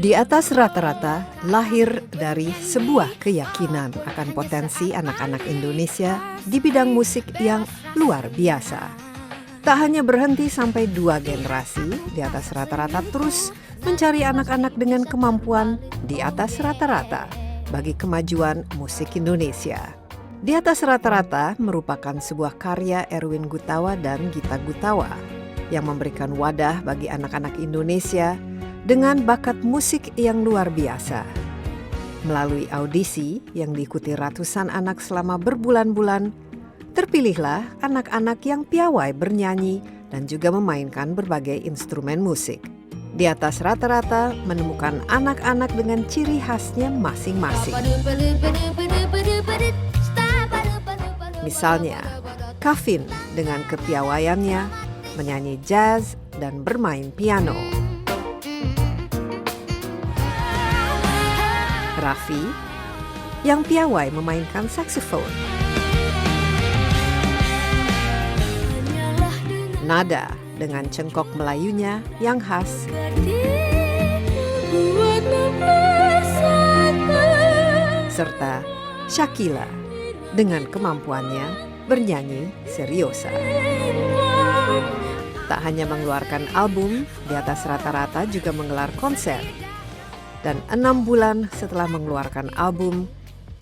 Di atas rata-rata lahir dari sebuah keyakinan akan potensi anak-anak Indonesia di bidang musik yang luar biasa. Tak hanya berhenti sampai 2 generasi, di atas rata-rata terus mencari anak-anak dengan kemampuan di atas rata-rata bagi kemajuan musik Indonesia. Di atas rata-rata merupakan sebuah karya Erwin Gutawa dan Gita Gutawa yang memberikan wadah bagi anak-anak Indonesia dengan bakat musik yang luar biasa. Melalui audisi yang diikuti ratusan anak selama berbulan-bulan, terpilihlah anak-anak yang piawai bernyanyi dan juga memainkan berbagai instrumen musik. Di atas rata-rata menemukan anak-anak dengan ciri khasnya masing-masing. Misalnya, Kavin dengan kepiawaiannya menyanyi jazz dan bermain piano. Raffi yang piawai memainkan saksofon. Nada dengan cengkok Melayunya yang khas. Serta Shakila dengan kemampuannya bernyanyi seriosa. Tak hanya mengeluarkan album, di atas rata-rata juga menggelar konser. Dan 6 bulan setelah mengeluarkan album,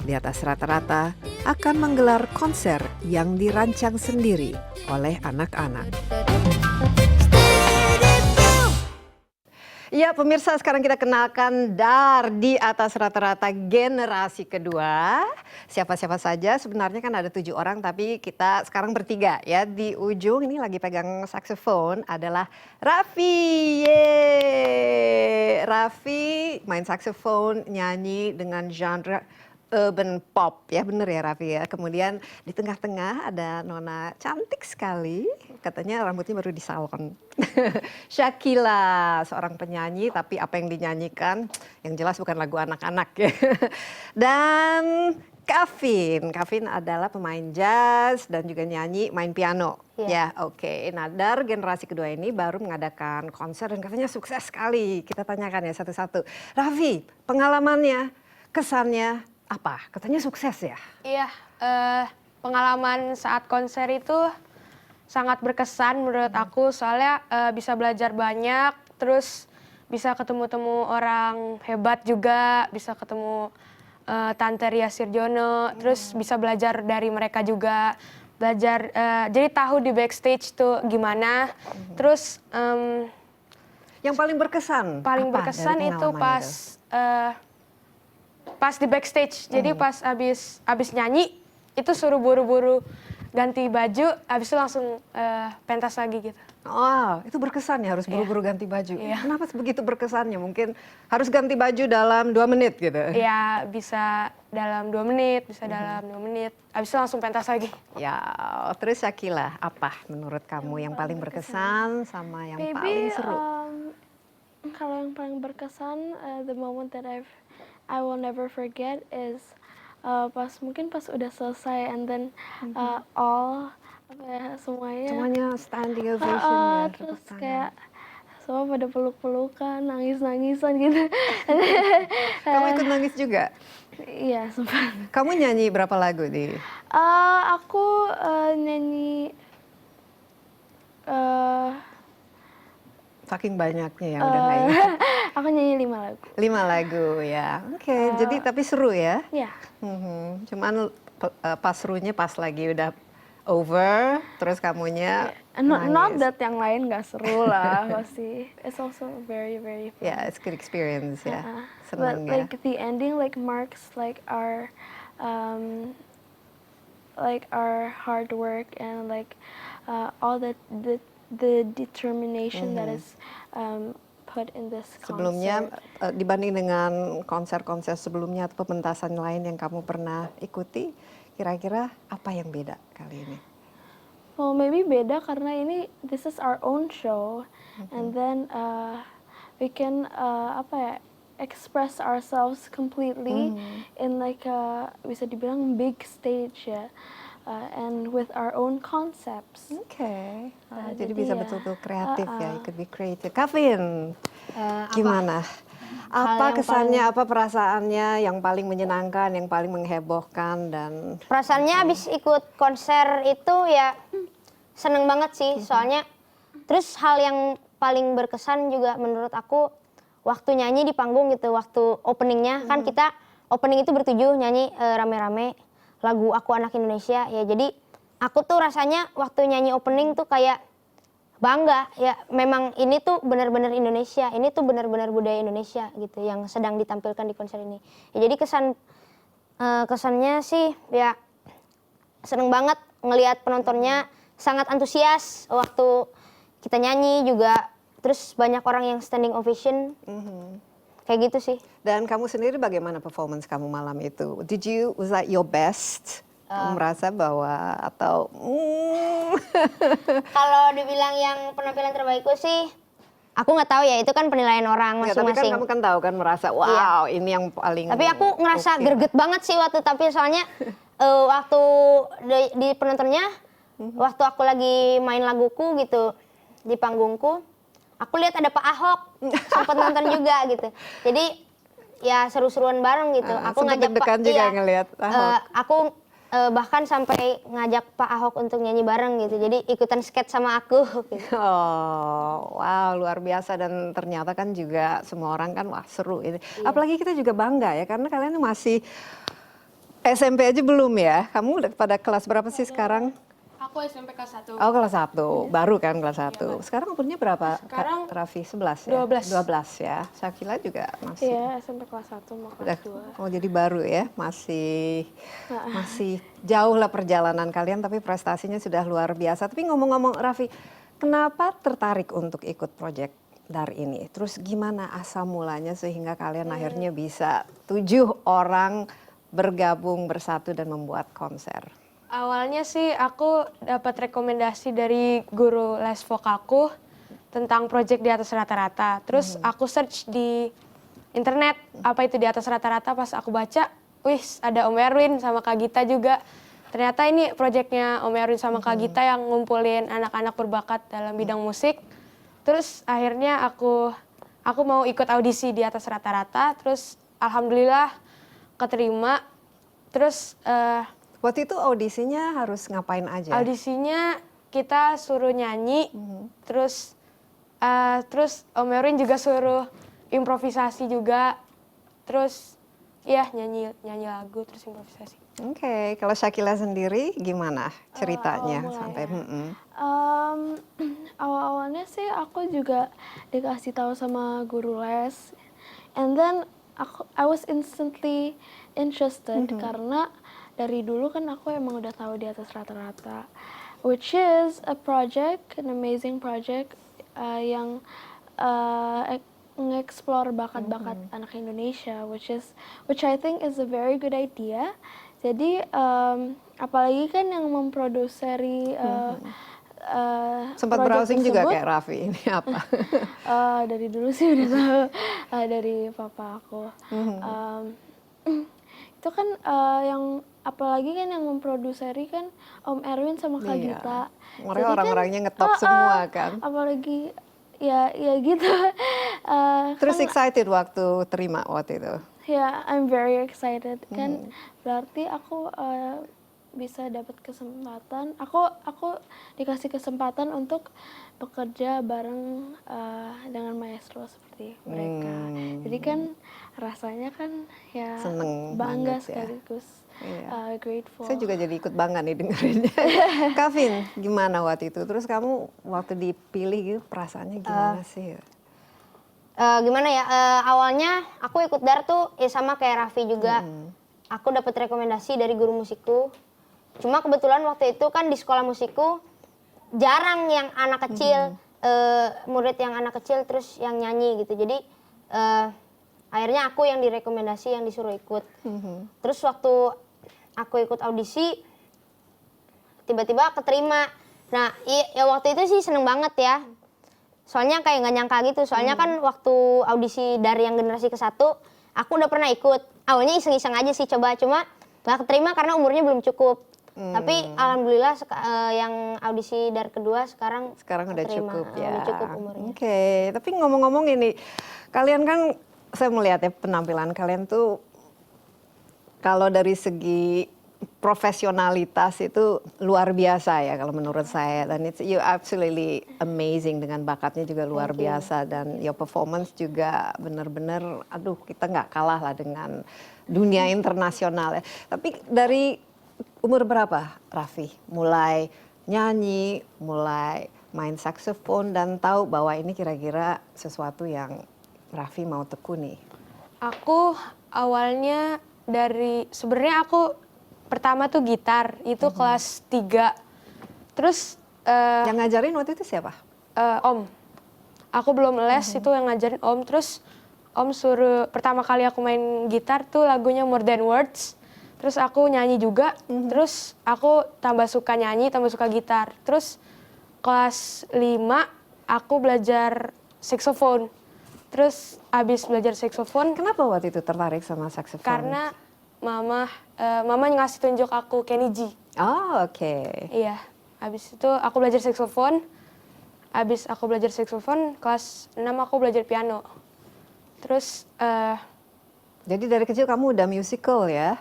di atas rata-rata akan menggelar konser yang dirancang sendiri oleh anak-anak. Ya pemirsa, sekarang kita kenalkan Dar di atas rata-rata generasi kedua. Siapa-siapa saja, sebenarnya kan ada 7 orang tapi kita sekarang bertiga ya. Di ujung ini lagi pegang saksofon adalah Raffi. Yeay. Raffi main saksofon, nyanyi dengan genre urban pop ya, bener ya Raffi ya. Kemudian di tengah-tengah ada nona cantik sekali, katanya rambutnya baru di salon. Shakila, seorang penyanyi tapi apa yang dinyanyikan yang jelas bukan lagu anak-anak ya. Dan Kavin adalah pemain jazz dan juga nyanyi, main piano. Ya, oke. Nah, Dar generasi kedua ini baru mengadakan konser dan katanya sukses sekali. Kita tanyakan ya satu-satu. Raffi, pengalamannya, kesannya apa? Katanya sukses ya? Iya, pengalaman saat konser itu sangat berkesan menurut aku, soalnya bisa belajar banyak, terus bisa ketemu-temu orang hebat juga, bisa ketemu Tante Ria Sirjono, terus bisa belajar dari mereka juga, belajar, jadi tahu di backstage tuh gimana, terus yang paling berkesan? paling berkesan itu pas di backstage, jadi pas abis nyanyi itu suruh buru-buru ganti baju, abis itu langsung pentas lagi gitu. Oh, itu berkesan ya, harus buru-buru ganti baju. Kenapa begitu berkesannya? Mungkin harus ganti baju dalam 2 menit gitu? Iya, bisa dalam 2 menit, bisa dalam 2 menit, abis itu langsung pentas lagi. Ya, terus Shakila, apa menurut kamu yang paling berkesan sama yang paling seru? Kalau yang paling berkesan, the moment that I will never forget is mungkin pas udah selesai and then all semuanya standing ovation ya, terus kayak semua pada peluk-pelukan, nangis-nangisan gitu. Kamu ikut nangis juga? Iya, sempat. Kamu nyanyi berapa lagu di? Aku nyanyi saking banyaknya ya udah nggak ingat. Aku nyanyi 5 lagu. 5 lagu ya, oke. Jadi tapi seru ya? Iya. Cuman pas serunya pas lagi udah over, terus kamunya not that yang lain nggak seru lah pasti. It's also very very fun. Yeah, it's good experience ya. But Senang ya. like the ending like marks like our hard work and like all the determination that is put in this concert. Sebelumnya dibanding dengan konser-konser sebelumnya atau pementasan lain yang kamu pernah ikuti, kira-kira apa yang beda kali ini? Well, maybe beda karena this is our own show, and then we can express ourselves completely in like bisa dibilang big stage ya. And with our own concepts. Oke. Jadi bisa betul-betul kreatif ya, it could be creative. Kavin, gimana? Apa yang kesannya, apa perasaannya yang paling menyenangkan, yang paling menghebohkan dan perasaannya habis ikut konser itu ya seneng banget sih, soalnya terus hal yang paling berkesan juga menurut aku waktu nyanyi di panggung gitu, waktu openingnya kan kita opening itu bertujuh nyanyi rame-rame lagu Aku Anak Indonesia ya, jadi aku tuh rasanya waktu nyanyi opening tuh kayak bangga ya, memang ini tuh benar-benar Indonesia, ini tuh benar-benar budaya Indonesia gitu yang sedang ditampilkan di konser ini. Ya, jadi kesannya sih ya seneng banget ngelihat penontonnya sangat antusias waktu kita nyanyi juga, terus banyak orang yang standing ovation kayak gitu sih. Dan kamu sendiri bagaimana performance kamu malam itu? Was that your best? Kamu merasa bahwa atau Kalau dibilang yang penampilan terbaikku sih, aku nggak tahu ya, itu kan penilaian orang ya, tapi kan masing-masing. kamu kan tahu kan merasa wow ini yang paling. Tapi aku ngerasa oke greget banget sih waktu tampil, soalnya waktu di penontonnya, waktu aku lagi main laguku gitu di panggungku, aku lihat ada Pak Ahok sempat nonton juga gitu. Jadi ya seru-seruan bareng gitu. Aku sempet ngajak deg-degan juga ngelihat Ahok. aku bahkan sampai ngajak Pak Ahok untuk nyanyi bareng gitu. Jadi ikutan skate sama aku. Gitu. Oh, wow, luar biasa, dan ternyata kan juga semua orang kan wah seru ini. Apalagi kita juga bangga ya karena kalian masih SMP aja belum ya. Kamu udah pada kelas berapa sih sekarang? Aku SMP kelas 1. Oh, kelas 1. Baru kan kelas 1. Sekarang umurnya berapa? Sekarang Kak Raffi 11 ya? 12. 12 ya. Syakila juga masih. Iya, SMP kelas 1 mau Udah, kelas 2. oh jadi baru ya, masih jauh lah perjalanan kalian, tapi prestasinya sudah luar biasa. Tapi ngomong-ngomong Raffi, kenapa tertarik untuk ikut proyek Dar ini? Terus gimana asal mulanya sehingga kalian akhirnya bisa 7 orang bergabung bersatu dan membuat konser? Awalnya sih aku dapat rekomendasi dari guru les vokalku tentang proyek Di Atas Rata-Rata. Terus aku search di internet apa itu Di Atas Rata-Rata, pas aku baca, wih ada Om Erwin sama Kak Gita juga. Ternyata ini proyeknya Om Erwin sama Kak Gita yang ngumpulin anak-anak berbakat dalam bidang musik. Terus akhirnya aku mau ikut audisi Di Atas Rata-Rata, terus alhamdulillah keterima. Terus Waktu itu audisinya harus ngapain aja? audisinya kita suruh nyanyi, terus Om Erwin juga suruh improvisasi juga, terus ya nyanyi lagu terus improvisasi. Oke, kalau Syakila sendiri gimana ceritanya mulai sampai? Awal-awalnya sih aku juga dikasih tahu sama guru les, and then I was instantly interested karena dari dulu kan aku emang udah tahu Di Atas Rata-Rata, which is an amazing project yang nge-explore bakat-bakat anak Indonesia, which I think is a very good idea. Jadi apalagi kan yang memproduseri Sempat project browsing juga tersebut, kayak Raffi, ini apa? dari dulu sih udah tahu dari papa aku. Itu kan yang apalagi kan yang memproduseri kan Om Erwin sama Kak Iya. Gita. Mereka Jadi orang-orangnya ngetop semua kan. Apalagi ya gitu. Terus excited waktu terima waktu itu? Ya, I'm very excited kan. Berarti aku bisa dapat kesempatan. Aku dikasih kesempatan untuk bekerja bareng dengan maestro seperti mereka. Jadi kan rasanya kan ya Seneng bangga banget ya. sekaligus grateful. Saya juga jadi ikut bangga nih dengerinnya. Kavin, gimana waktu itu? Terus kamu waktu dipilih gitu perasaannya gimana sih? Gimana ya, awalnya aku ikut Dar tuh ya sama kayak Raffi juga. Aku dapat rekomendasi dari guru musikku. Cuma kebetulan waktu itu kan di sekolah musikku jarang yang anak kecil, murid yang anak kecil terus yang nyanyi gitu. Jadi akhirnya aku yang direkomendasi, yang disuruh ikut. Terus waktu aku ikut audisi, tiba-tiba keterima. Nah, ya waktu itu sih seneng banget ya. Soalnya kayak nggak nyangka gitu. Soalnya kan waktu audisi dari yang generasi ke-1, aku udah pernah ikut. Awalnya iseng-iseng aja sih coba, cuma nggak keterima karena umurnya belum cukup. Tapi alhamdulillah yang audisi dari kedua sekarang Sekarang udah keterima. cukup ya. Udah cukup umurnya. Oke, tapi ngomong-ngomong ini, kalian kan saya melihat ya penampilan kalian tuh kalau dari segi profesionalitas itu luar biasa ya kalau menurut saya, dan you absolutely amazing dengan bakatnya juga luar biasa, dan your performance juga benar-benar aduh kita nggak kalah lah dengan dunia internasional ya. Tapi dari umur berapa Raffi mulai nyanyi, mulai main saksofon dan tahu bahwa ini kira-kira sesuatu yang Raffi mau tekuni? Aku awalnya sebenarnya aku pertama tuh gitar, itu kelas 3. Terus Yang ngajarin waktu itu siapa? Om. Aku belum les, itu yang ngajarin Om. Terus Om suruh, pertama kali aku main gitar tuh lagunya More Than Words. Terus aku nyanyi juga, terus aku tambah suka nyanyi, tambah suka gitar. Terus kelas 5 aku belajar saksofon. Terus abis belajar saksofon, Kenapa waktu itu tertarik sama saksofon? karena mama ngasih tunjuk aku Kenny G. Oh, oke. Iya, abis itu aku belajar saksofon. Abis aku belajar saksofon, kelas 6 aku belajar piano. Terus Jadi dari kecil kamu udah musical ya?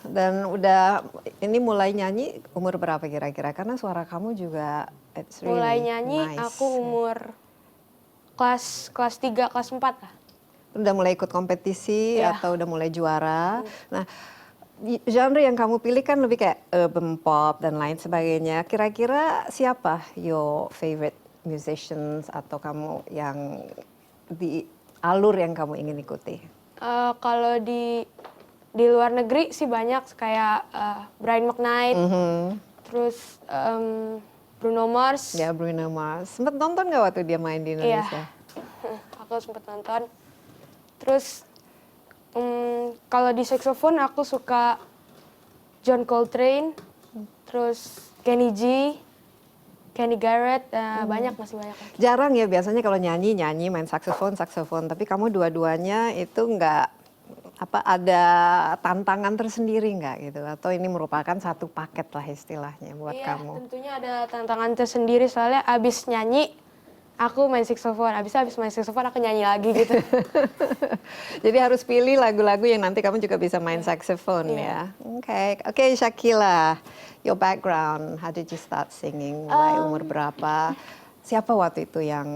Dan udah ini mulai nyanyi umur berapa kira-kira? Karena suara kamu juga it's really mulai nyanyi nice. aku umur kelas 3, kelas 4 lah. Udah mulai ikut kompetisi Iya. atau udah mulai juara. Nah, genre yang kamu pilih kan lebih kayak urban pop dan lain sebagainya. Kira-kira siapa your favorite musicians atau kamu yang di alur yang kamu ingin ikuti? Kalau di luar negeri sih banyak kayak Brian McKnight, terus Bruno Mars. Ya, Bruno Mars. Sempet nonton nggak waktu dia main di Iya, Indonesia? aku sempet nonton. Terus kalau di saksofon aku suka John Coltrane, terus Kenny G, Kenny Garrett, banyak, masih banyak lagi. Jarang ya biasanya kalau nyanyi main saksofon, tapi kamu dua-duanya itu nggak ada tantangan tersendiri nggak gitu, atau ini merupakan satu paket lah istilahnya buat Iya, kamu? tentunya ada tantangan tersendiri soalnya abis nyanyi aku main saksofon, abis main saksofon aku nyanyi lagi gitu. Jadi harus pilih lagu-lagu yang nanti kamu juga bisa main saksofon ya. Oke, Shakila, your background, how did you start singing? Mulai umur berapa? Siapa waktu itu yang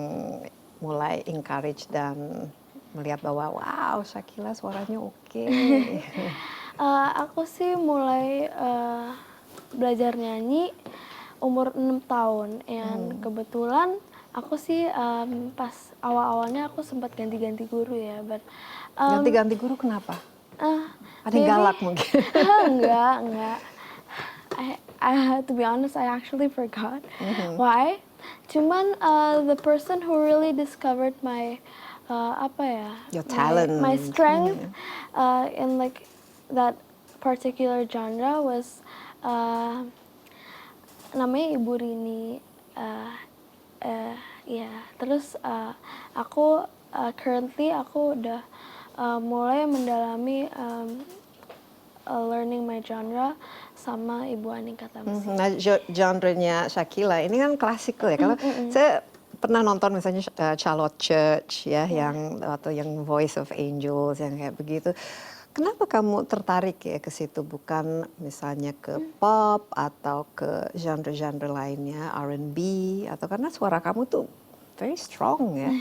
mulai encourage dan melihat bahwa wow, Shakila suaranya oke. Aku sih mulai belajar nyanyi umur 6 tahun. And kebetulan aku sih pas awal-awalnya aku sempat ganti-ganti guru ya. But, Ganti-ganti guru kenapa? Ada yang maybe- galak mungkin? enggak. To be honest, I actually forgot why. Cuman the person who really discovered my Your talent. my strength in like that particular genre was namanya Ibu Rini. Ya, terus aku currently aku udah mulai mendalami learning my genre sama Ibu Aninka Tamsi. Nah, genre-nya Shakila ini kan klasikal ya. Kalau saya pernah nonton misalnya Charlotte Church ya, atau yang Voice of Angels yang kayak begitu. Kenapa kamu tertarik ya ke situ, bukan misalnya ke pop atau ke genre-genre lainnya, R&B, atau karena suara kamu tuh very strong ya?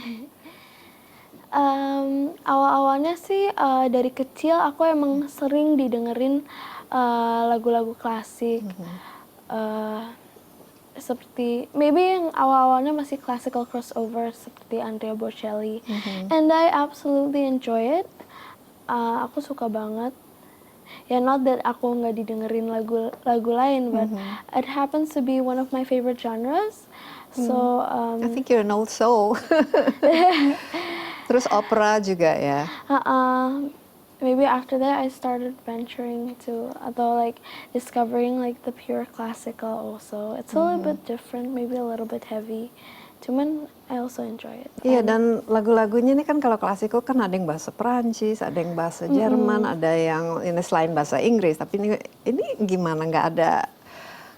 Awal-awalnya sih dari kecil aku emang sering didengerin lagu-lagu klasik. Seperti maybe yang awal-awalnya masih classical crossover seperti Andrea Bocelli, and I absolutely enjoy it. Aku suka banget. Ya, not that aku nggak didengerin lagu lain, but it happens to be one of my favorite genres. So I think you're an old soul. Terus opera juga ya? maybe after that I started venturing to atau like discovering like the pure classical also. It's a little bit different, maybe a little bit heavy. Cuman I also enjoy it. Iya, dan lagu-lagunya ini kan kalau klasikal kan ada yang bahasa Perancis, ada yang bahasa Jerman, ada yang ini selain bahasa Inggris. Tapi ini gimana? Nggak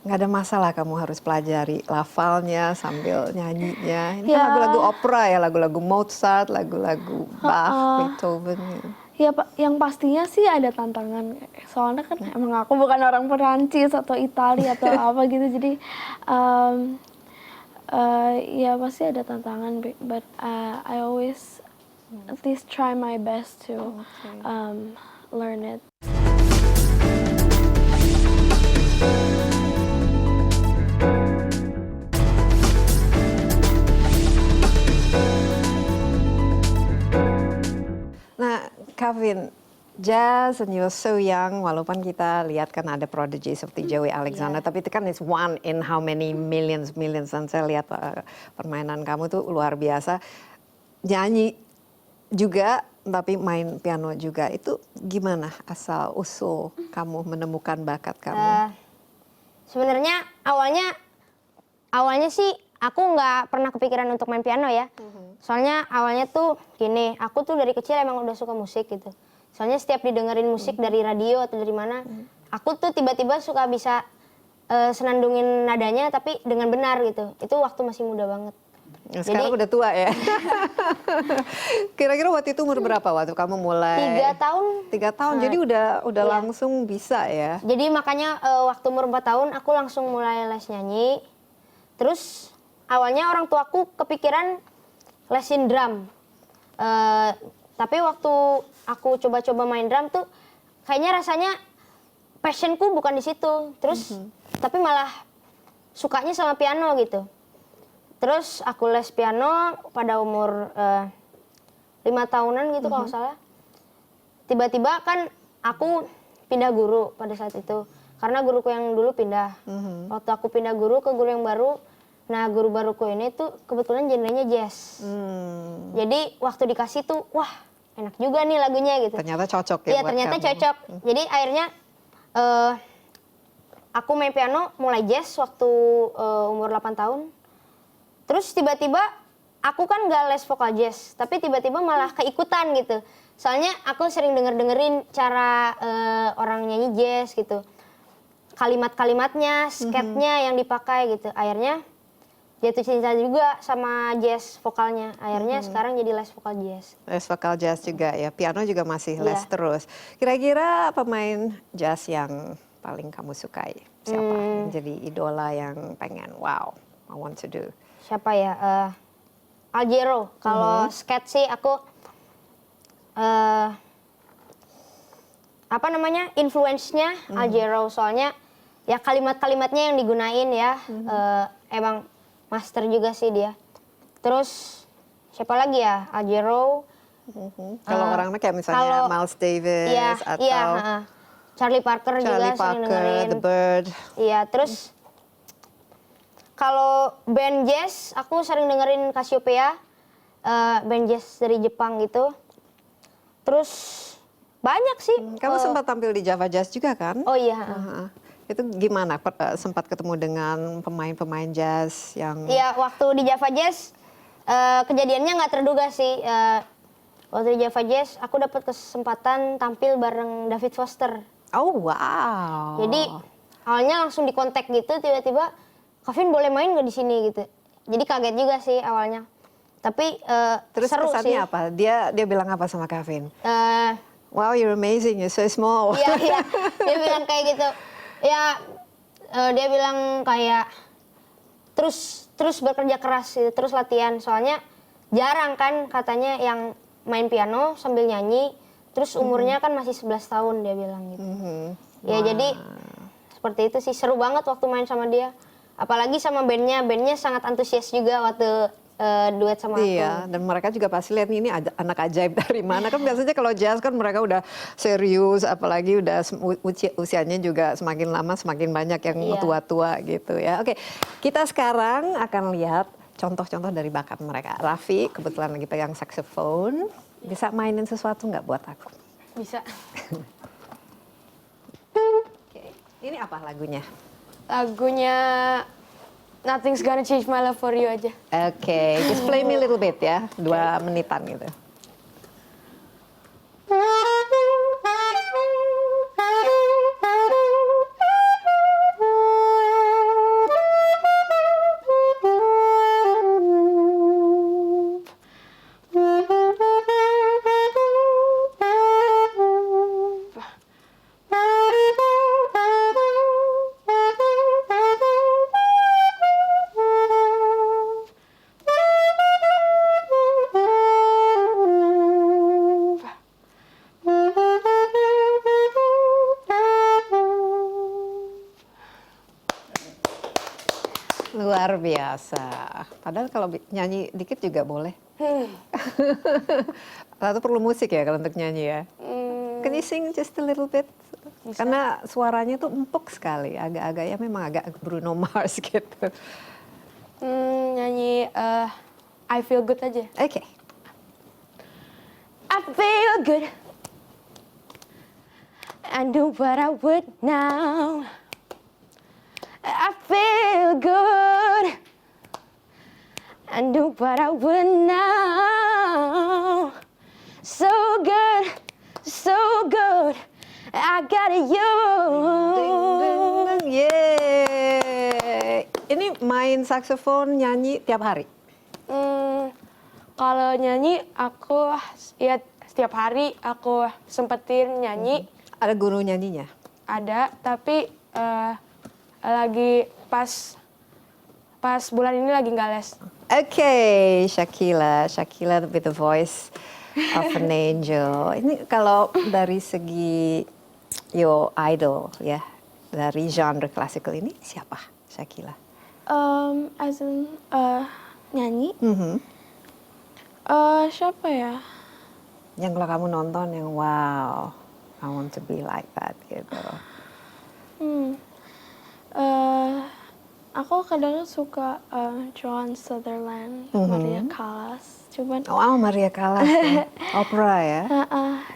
nggak ada masalah kamu harus pelajari lafalnya sambil nyanyinya. Ini kan Ya. lagu-lagu opera ya, lagu-lagu Mozart, lagu-lagu Bach, Beethoven. Ya. Ya, yang pastinya sih ada tantangan. Soalnya kan emang aku bukan orang Perancis atau Italia atau apa gitu. Jadi ya pasti ada tantangan. But I always at least try my best to learn it. Nah, Kevin, jazz and you're so young, walaupun kita lihat kan ada prodigy seperti Joey Alexander, tapi itu kan is one in how many millions, dan saya lihat permainan kamu tuh luar biasa. Nyanyi juga, tapi main piano juga. Itu gimana asal usul kamu menemukan bakat kamu? Sebenarnya awalnya sih aku nggak pernah kepikiran untuk main piano ya. Soalnya awalnya tuh gini, aku tuh dari kecil emang udah suka musik gitu. Soalnya setiap didengerin musik dari radio atau dari mana, aku tuh tiba-tiba suka bisa senandungin nadanya tapi dengan benar gitu. Itu waktu masih muda banget. Nah, sekarang udah tua ya. Kira-kira waktu itu umur berapa waktu kamu mulai? 3 tahun. 3 tahun, jadi udah langsung bisa ya. Jadi makanya waktu umur 4 tahun aku langsung mulai les nyanyi. Terus awalnya orang tuaku kepikiran lesin drum. Tapi waktu aku coba-coba main drum tuh kayaknya rasanya passionku bukan di situ. Terus tapi malah sukanya sama piano gitu. Terus aku les piano pada umur 5 tahunan gitu kalau nggak salah. Tiba-tiba kan aku pindah guru pada saat itu. Karena guruku yang dulu pindah. Waktu aku pindah guru ke guru yang baru, nah guru baruku ini tuh kebetulan genrenya jazz. Jadi waktu dikasih tuh, wah enak juga nih lagunya gitu. Ternyata cocok ya Iya, buat ternyata kamu. cocok. Jadi akhirnya aku main piano mulai jazz waktu umur 8 tahun. Terus tiba-tiba aku kan gak les vokal jazz, tapi tiba-tiba malah keikutan gitu. Soalnya aku sering dengerin cara orang nyanyi jazz gitu. Kalimat-kalimatnya, skatnya yang dipakai gitu. Akhirnya jatuh cinta juga sama jazz vokalnya. Akhirnya sekarang jadi les vokal jazz. Les vokal jazz juga ya, piano juga masih les Iya. terus. Kira-kira pemain jazz yang paling kamu sukai? Siapa? Yang jadi idola yang pengen, wow, I want to do. Siapa ya? Aljero. Kalau skat sih aku apa namanya? Influence-nya Aljero. Soalnya ya kalimat-kalimatnya yang digunain ya emang master juga sih dia. Terus siapa lagi ya? Aljero. Kalau orangnya kayak misalnya Miles Davis Iya, atau iya, Charlie Parker Charlie juga sering Parker, dengerin. The Bird. Iya, terus kalau band jazz aku sering dengerin Cassiopeia, band jazz dari Jepang gitu. Terus banyak sih. Kamu sempat tampil di Java Jazz juga kan? Oh iya. Itu gimana? Sempat ketemu dengan pemain-pemain jazz yang... Iya, waktu di Java Jazz kejadiannya nggak terduga sih. Waktu di Java Jazz aku dapat kesempatan tampil bareng David Foster. Oh wow. Jadi awalnya langsung dikontak gitu, tiba-tiba Kevin boleh main nggak di sini gitu. Jadi kaget juga sih awalnya. Tapi Terus seru sih. kesannya apa? Dia bilang apa sama Kevin? Eh, Wow, you're amazing, you're so small. Iya, iya. Dia bilang kayak gitu. Ya, dia bilang kayak terus bekerja keras gitu, terus latihan. Soalnya jarang kan katanya yang main piano sambil nyanyi, terus umurnya kan masih 11 tahun dia bilang gitu. Ya jadi seperti itu sih, seru banget waktu main sama dia. Apalagi sama bandnya sangat antusias juga waktu duet sama aku. Iya, dan mereka juga pasti lihat nih, ini anak ajaib dari mana. Kan biasanya kalau jazz kan mereka udah serius, apalagi udah usianya juga semakin lama semakin banyak yang Iya. tua-tua gitu ya. Oke, kita sekarang akan lihat contoh-contoh dari bakat mereka. Raffi kebetulan lagi pegang saxophone. Bisa mainin sesuatu nggak buat aku? Bisa. Oke, ini apa lagunya? Lagunya Nothing's Gonna Change My Love For You aja. Oke, just play me a little bit ya, 2 menitan gitu. luar biasa. Padahal kalau nyanyi dikit juga boleh. Atau perlu musik ya kalau untuk nyanyi ya? Can you sing just a little bit? Karena suaranya tuh empuk sekali, agak-agak ya memang agak Bruno Mars gitu. Nyanyi I Feel Good aja. Oke. I feel good. I do what I would now. I feel good. I do what I would now. So good, so good. I got you. Yeay. Ini main saksofon nyanyi tiap hari? Kalau nyanyi aku ya setiap hari aku sempetin nyanyi. Ada guru nyanyinya? Ada, tapi lagi pas bulan ini lagi nggak les. Oke, Shakila with the voice of an angel. Ini kalau dari segi your idol ya, dari genre klasikal ini siapa Shakila? As in nyanyi. Siapa ya? Yang kalau kamu nonton yang wow, I want to be like that gitu. Aku kadang suka Joan Sutherland, Maria Callas. Cuman Oh, Maria Callas ya. Opera ya.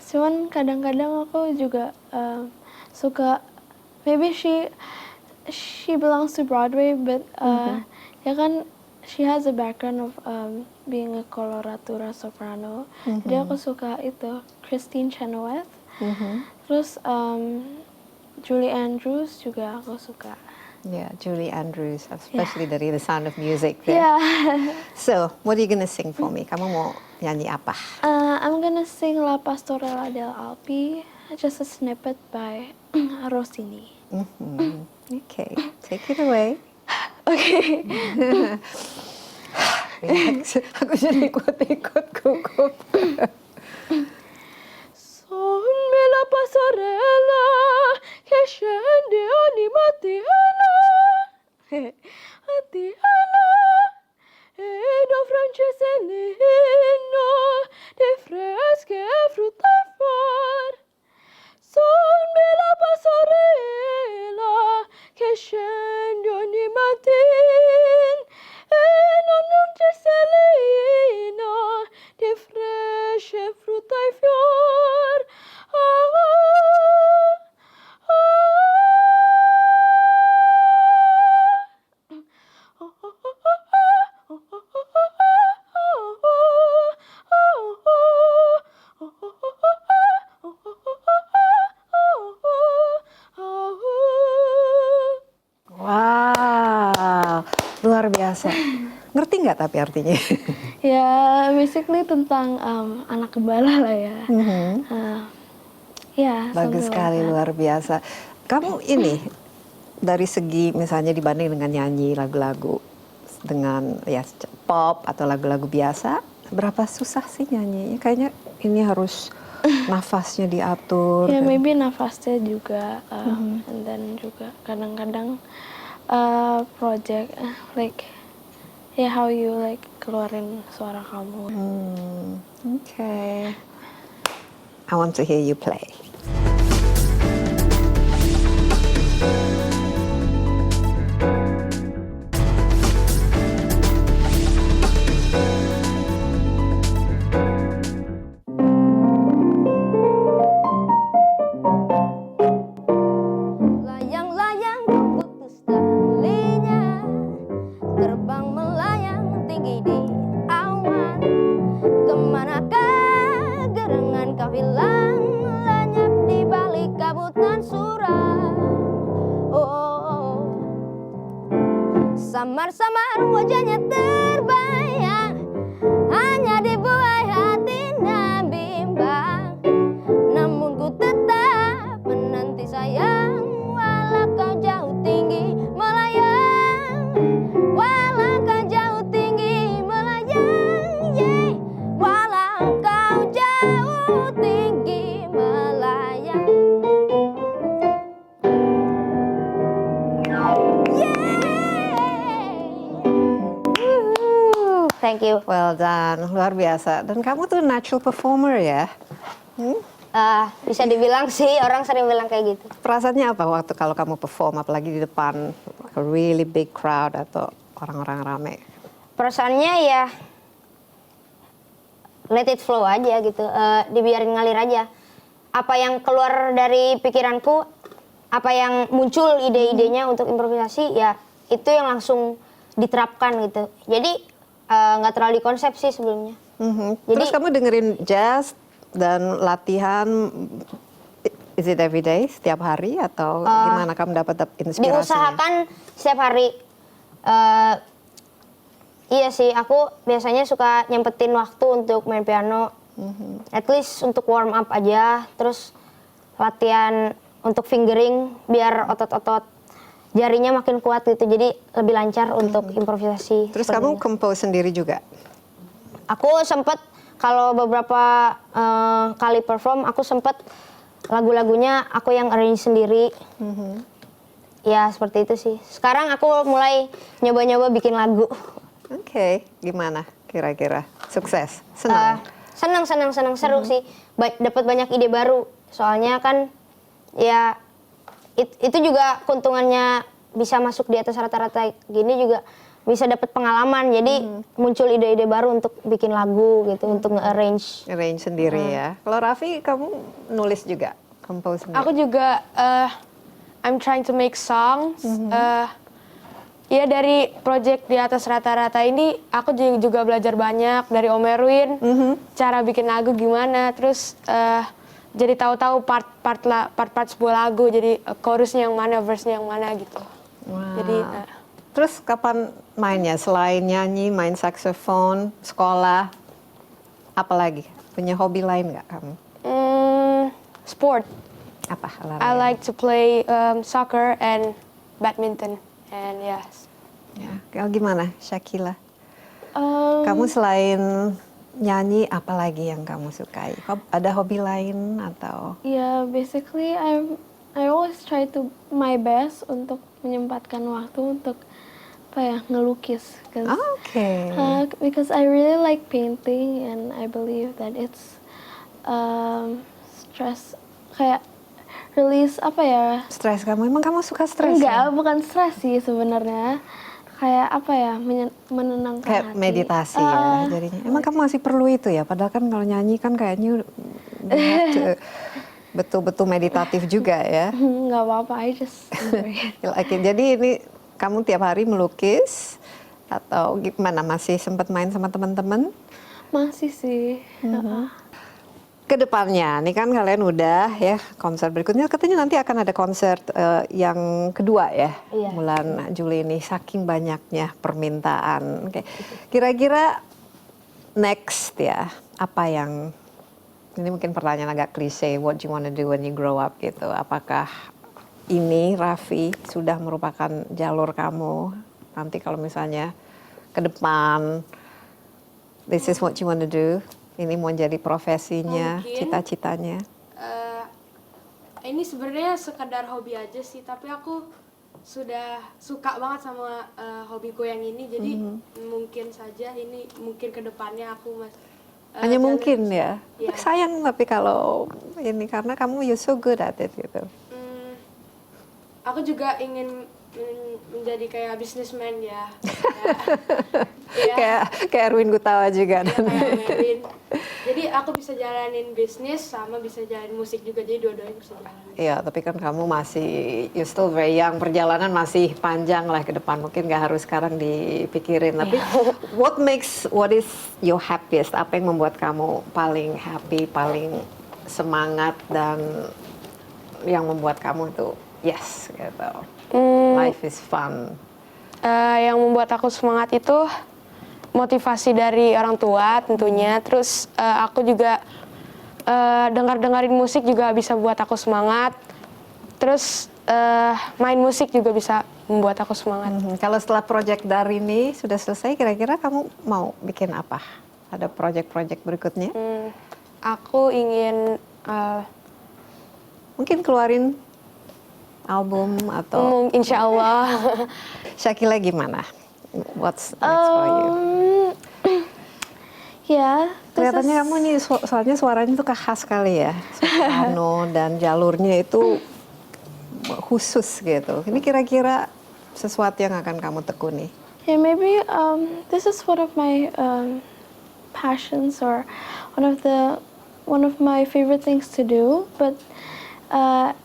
cuman kadang-kadang aku juga suka, maybe she belongs to Broadway, but ya kan she has a background of being a coloratura soprano. Jadi aku suka itu Christine Chenoweth. Terus Julie Andrews juga aku suka. Yeah, Julie Andrews, especially dari The Sound of Music. Yeah. So, what are you gonna sing for me? Kamu mau nyanyi apa? I'm gonna sing La Pastorella del Alpi, just a snippet by Rossini. Okay, take it away. Okay. Relax. Aku jadi ikut-ikut gugup. Son me la pastorella che scende ogni mattina, mattina, ed ho francese l'inno di fresche frutta e fior. Son me la pastorella che scende ogni mattina, e non c'è selino di fresche frutta e fior. Wow, luar biasa. Ngerti nggak tapi artinya? Ya, basically tentang anak gembala lah ya. Ya, Bagus something sekali, like that. luar biasa. Kamu ini dari segi misalnya dibanding dengan nyanyi lagu-lagu dengan ya pop atau lagu-lagu biasa, berapa susah sih nyanyinya? Kayaknya ini harus nafasnya diatur. Ya, dan- maybe nafasnya juga, and then juga kadang-kadang project, like, ya how you like keluarin suara kamu. Okay. I want to hear you play. Layang-layang putus talinya, terbang melayang tinggi di awan. Kemanakah gerangan kau hilang, lenyap di balik kabutan suram. Oh, samar-samar wajahnya terbayang, hanya dibuai hatinya bimbang. Namun ku tetap menanti sayang, walau kau jauh tinggi melayang, walau kau jauh tinggi melayang, yeah. Walau kau jauh tinggi melayang, yeah. thank you. Well done, luar biasa. Dan kamu tuh natural performer ya? Bisa dibilang sih, orang sering bilang kayak gitu. Perasaannya apa waktu kalau kamu perform, apalagi di depan a really big crowd atau orang-orang rame? Perasaannya ya let it flow aja gitu, dibiarin ngalir aja. Apa yang keluar dari pikiranku, apa yang muncul ide-idenya untuk improvisasi, ya itu yang langsung diterapkan gitu. Jadi nggak terlalu dikonsep sih sebelumnya. Terus kamu dengerin jazz dan latihan, is it every day, setiap hari atau gimana kamu dapat inspirasinya? Diusahakan setiap hari. Iya sih, aku biasanya suka nyempetin waktu untuk main piano. At least untuk warm up aja, terus latihan untuk fingering biar otot-otot jarinya makin kuat gitu, jadi lebih lancar untuk improvisasi. Terus kamu compose sendiri juga? Aku sempet kalau beberapa kali perform, aku sempet lagu-lagunya aku yang arrange sendiri. Ya seperti itu sih. Sekarang aku mulai nyoba-nyoba bikin lagu. Oke, gimana kira-kira? Sukses? Senang? Senang, seru sih. Dapat banyak ide baru. Soalnya kan ya itu juga keuntungannya bisa masuk di atas rata-rata gini juga bisa dapat pengalaman. Jadi muncul ide-ide baru untuk bikin lagu gitu, untuk nge-arrange. Arrange sendiri ya. Kalau Raffi, kamu nulis juga? Compose sendiri? Aku juga I'm trying to make songs. Ya dari project di atas rata-rata ini aku juga belajar banyak dari Om Erwin, cara bikin lagu gimana, terus jadi tahu-tahu part sebuah lagu, jadi chorusnya yang mana, verse-nya yang mana gitu. Wow. Jadi terus kapan mainnya? Selain nyanyi, main saksofon, sekolah, apa lagi? Punya hobi lain nggak kamu? Sport. Apa olahraga? I like to play soccer and badminton. And yes. Ya, kalau gimana, Shakila? Kamu selain nyanyi, apa lagi yang kamu sukai? Ada hobi lain atau? Yeah, basically I always try to my best untuk menyempatkan waktu untuk apa ya, ngelukis. Oke. Because I really like painting and I believe that it's stress, kayak release apa ya? Stres kamu? Emang kamu suka stres? Enggak, Ya? bukan stres sih sebenarnya. Kayak apa ya, menenangkan Kayak hati. meditasi ya jadinya. Emang kamu masih perlu itu ya? Padahal kan kalau nyanyi kan kayaknya betul-betul meditatif juga ya. Nggak apa-apa, I just enjoy it. Jadi ini kamu tiap hari melukis atau gimana? Masih sempat main sama teman-teman? Masih sih. Kedepannya, ini kan kalian udah ya konser berikutnya, katanya nanti akan ada konser yang kedua ya, Iya. bulan Juli ini, saking banyaknya permintaan. Oke. Kira-kira next ya, apa yang, ini mungkin pertanyaan agak klise, what you want to do when you grow up gitu, apakah ini Raffi sudah merupakan jalur kamu, nanti kalau misalnya ke depan, this is what you want to do, ini mau jadi profesinya, Mungkin. cita-citanya. Ini sebenarnya sekedar hobi aja sih, tapi aku sudah suka banget sama hobiku yang ini, jadi mungkin saja ini mungkin kedepannya aku Hanya mungkin jalan- ya. Iya. Sayang tapi kalau ini karena kamu you're so good at it gitu. Aku juga ingin menjadi kayak businessman ya. Kayak Erwin Gutawa juga Ya, nanti. kayak Merwin. Jadi aku bisa jalanin bisnis sama bisa jalanin musik juga, jadi dua-duanya bisa jalanin. Iya, tapi kan kamu masih you're still very young, perjalanan masih panjang lah ke depan. Mungkin nggak harus sekarang dipikirin. Tapi what is your happiest? Apa yang membuat kamu paling happy, paling semangat dan yang membuat kamu tuh yes gitu. Life is fun. Yang membuat aku semangat itu motivasi dari orang tua tentunya. Terus aku juga dengerin musik juga bisa buat aku semangat. Terus main musik juga bisa membuat aku semangat. Kalau setelah project dari ini sudah selesai, kira-kira kamu mau bikin apa? Ada project-project berikutnya? Aku ingin Mungkin keluarin album atau insya Allah Shakila gimana? What's next for you? Yeah, this Kelihatannya is- kamu nih soalnya suaranya tuh khas sekali ya, soprano dan jalurnya itu khusus gitu. Ini kira-kira sesuatu yang akan kamu tekuni. Yeah, maybe this is one of my passions or one of my favorite things to do. But I'm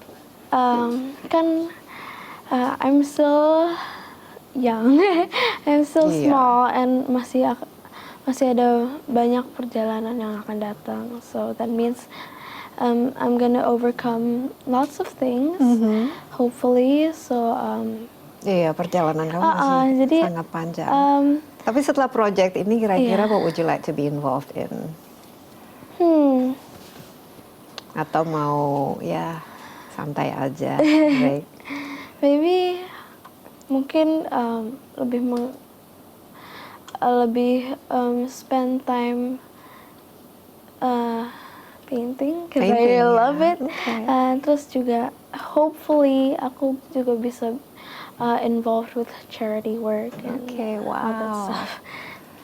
still young, I'm still Iya. small, and masih ada banyak perjalanan yang akan datang. So that means I'm gonna overcome lots of things, hopefully. So Iya, perjalanan kamu masih jadi, sangat panjang. Tapi setelah project ini kira-kira Iya. what would you like to be involved in? Atau mau ya santai aja, break? Maybe mungkin lebih spend time painting because I Painting, really ya. love it. Okay. Terus juga hopefully aku juga bisa involved with charity work and Okay, all that wow. stuff.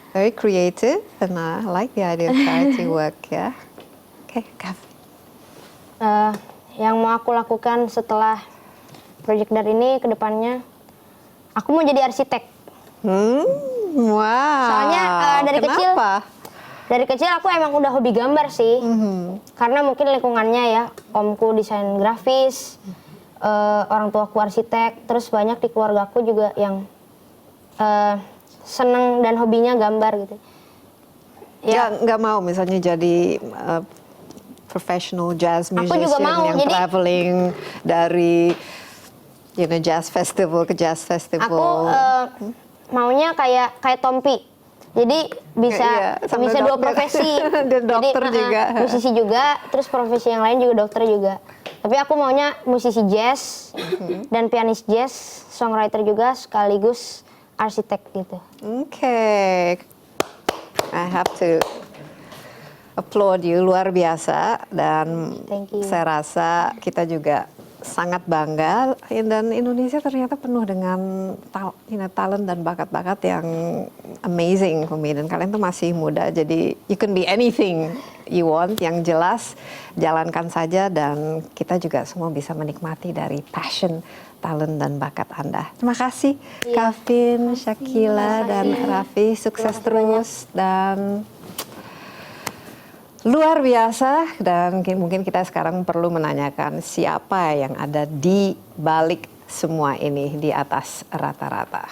Very creative and I like the idea of charity work ya. Oke, Kav. Yang mau aku lakukan setelah project dari ini ke depannya, aku mau jadi arsitek. Wow. Soalnya, dari kecil- Kenapa? Dari kecil aku emang udah hobi gambar sih, karena mungkin lingkungannya ya, omku desain grafis, orang tuaku arsitek, terus banyak di keluargaku juga yang seneng dan hobinya gambar gitu. Ya, Nggak mau misalnya jadi professional jazz Aku musician juga mau, yang jadi- traveling dari jazz festival ke jazz aku festival. maunya kayak Tompi. Jadi bisa Iya, sambil bisa dua dokter. profesi. Dan dokter Jadi, juga. musisi juga, terus profesi yang lain juga dokter juga. Tapi aku maunya musisi jazz dan pianis jazz, songwriter juga sekaligus arsitek gitu. Oke. I have to applaud you, luar biasa, dan Thank you. saya rasa kita juga sangat bangga, dan Indonesia ternyata penuh dengan talent dan bakat-bakat yang amazing for me, dan kalian tuh masih muda, jadi you can be anything you want, yang jelas jalankan saja, dan kita juga semua bisa menikmati dari passion, talent dan bakat Anda. Terima kasih Kavin, Shakila dan Raffi, sukses terus dan luar biasa, dan mungkin kita sekarang perlu menanyakan siapa yang ada di balik semua ini di atas rata-rata.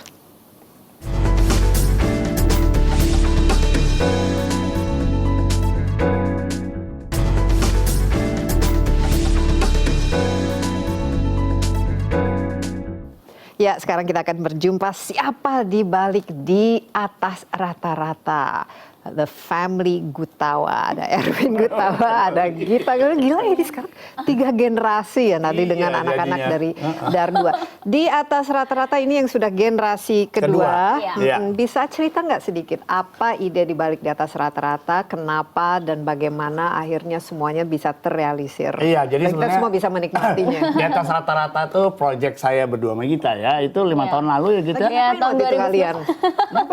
Ya, sekarang kita akan berjumpa siapa di balik di atas rata-rata. The Family Gutawa, ada Erwin Gutawa, ada Gita. Gila ya, ini sekarang 3 generasi ya nanti dengan Iya, anak-anak jadinya. dari Dar2. Di atas rata-rata ini yang sudah generasi kedua. Iya. Bisa cerita nggak sedikit apa ide di balik di atas rata-rata, kenapa dan bagaimana akhirnya semuanya bisa terrealisir? Iya, jadi Dan kita sebenarnya semua bisa menikmatinya. Di atas rata-rata tuh project saya berdua sama Gita ya, itu 5 tahun lalu ya Gita. Lagi ngapain tahun waktu itu 2010. kalian?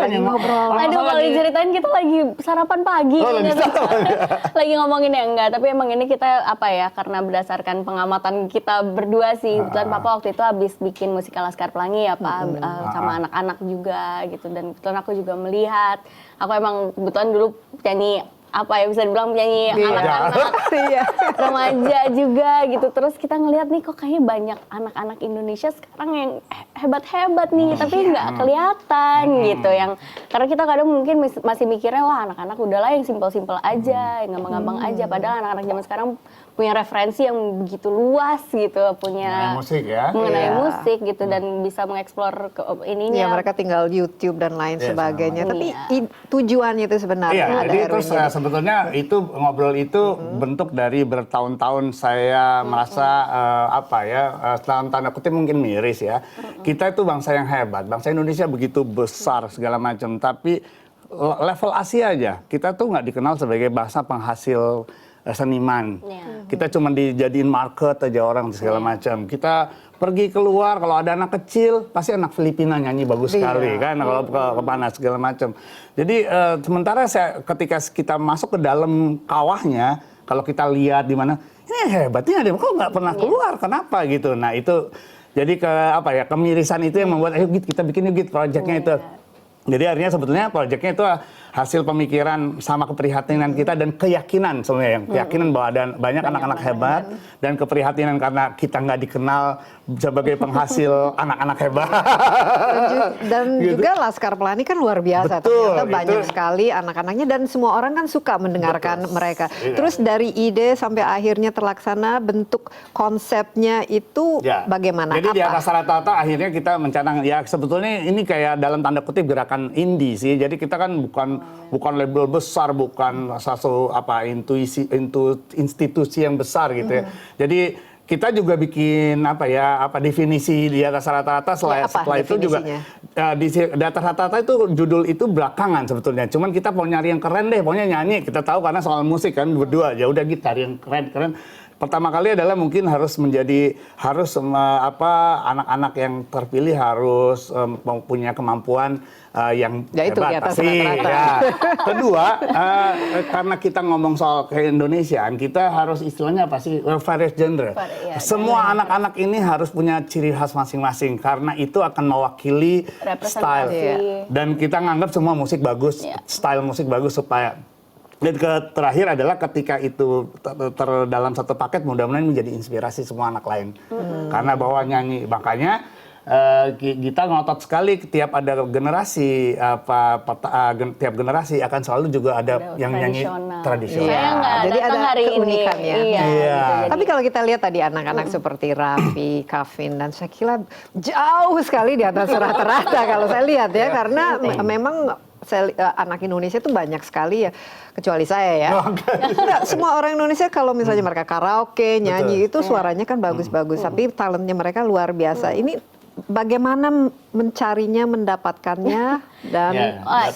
Lagi ngobrol. Aduh, kalau diceritain kita lagi sarapan pagi. Oh, lagi Gitu. sarapan. Lagi ngomongin ya enggak, tapi emang ini kita apa ya, karena berdasarkan pengamatan kita berdua sih. Kebetulan Papa waktu itu habis bikin musikal Laskar Pelangi ya Pak, sama anak-anak juga gitu. Dan kebetulan aku juga melihat, aku emang kebetulan dulu penyanyi, apa ya bisa dibilang penyanyi anak-anak, Iya. remaja juga gitu. Terus kita ngelihat nih kok kayaknya banyak anak-anak Indonesia sekarang yang hebat-hebat nih, tapi nggak kelihatan gitu. Yang karena kita kadang mungkin masih mikirnya wah anak-anak udahlah yang simpel-simpel aja, yang gampang-gampang aja. Padahal anak-anak zaman sekarang punya referensi yang begitu luas gitu, punya Mengenai musik ya. mengenai Iya. musik gitu, dan bisa mengeksplor ininya. Ya, mereka tinggal YouTube dan lain Iya, sebagainya. sama. Tapi Iya. Tujuannya itu sebenarnya Iya, ada jadi Erwin terus ini. sebetulnya itu ngobrol itu bentuk dari bertahun-tahun saya merasa dalam tanda kutip mungkin miris ya. Kita itu bangsa yang hebat, bangsa Indonesia begitu besar segala macam, tapi level Asia aja kita tuh nggak dikenal sebagai bangsa penghasil seniman. Iya. Kita cuma dijadiin market aja orang segala macam. Kita pergi keluar, kalau ada anak kecil, pasti anak Filipina nyanyi bagus sekali kan, kalau ke mana segala macam. Jadi sementara ketika kita masuk ke dalam kawahnya, kalau kita lihat di mana, ini hebatnya ada kok nggak pernah keluar, kenapa gitu. Nah itu jadi kemirisan itu yang membuat ayo Git, kita bikin yuk Git proyeknya itu. Jadi artinya sebetulnya proyeknya itu hasil pemikiran sama keprihatinan kita dan keyakinan sebenarnya, yang keyakinan bahwa ada banyak anak-anak hebat dan keprihatinan karena kita nggak dikenal sebagai penghasil anak-anak hebat. Dan juga Laskar Pelangi kan luar biasa. Betul, ternyata banyak sekali anak-anaknya dan semua orang kan suka mendengarkan mereka. Terus dari ide sampai akhirnya terlaksana, bentuk konsepnya itu bagaimana? Jadi di atas rata-rata akhirnya kita mencanang, ya sebetulnya ini kayak dalam tanda kutip gerakan indie sih. Jadi kita kan bukan label besar, bukan satu institusi yang besar gitu ya. Jadi kita juga bikin definisi di atas rata-rata, setelah itu juga di atas rata-rata itu judul itu belakangan sebetulnya. Cuman kita mau nyari yang keren deh, pokoknya nyanyi. Kita tahu karena soal musik kan berdua, ya udah gitar yang keren. Pertama kali adalah mungkin harus anak-anak yang terpilih harus punya kemampuan yang itu di hebat atas pasti. rata-rata. Ya. Kedua, karena kita ngomong soal keindonesiaan, kita harus istilahnya apa sih? Various genre. Semua anak-anak ini harus punya ciri khas masing-masing karena itu akan mewakili style. Dan kita nganggap semua musik bagus, style musik bagus supaya. Dan terakhir adalah ketika itu dalam satu paket, mudah-mudahan menjadi inspirasi semua anak lain. Karena bahwa nyanyi, makanya kita ngotot sekali tiap ada generasi, tiap generasi akan selalu juga ada yang nyanyi tradisional. Saya nggak Jadi ada hari keunikannya. ini. Iya. Tapi kalau kita lihat tadi anak-anak seperti Raffi, Kavin, dan Shakila jauh sekali di atas rata-rata kalau saya lihat ya, karena memang anak Indonesia itu banyak sekali ya, kecuali saya ya. Enggak, semua orang Indonesia kalau misalnya mereka karaoke, nyanyi itu suaranya kan bagus-bagus, tapi talentnya mereka luar biasa. Ini bagaimana mencarinya, mendapatkannya, dan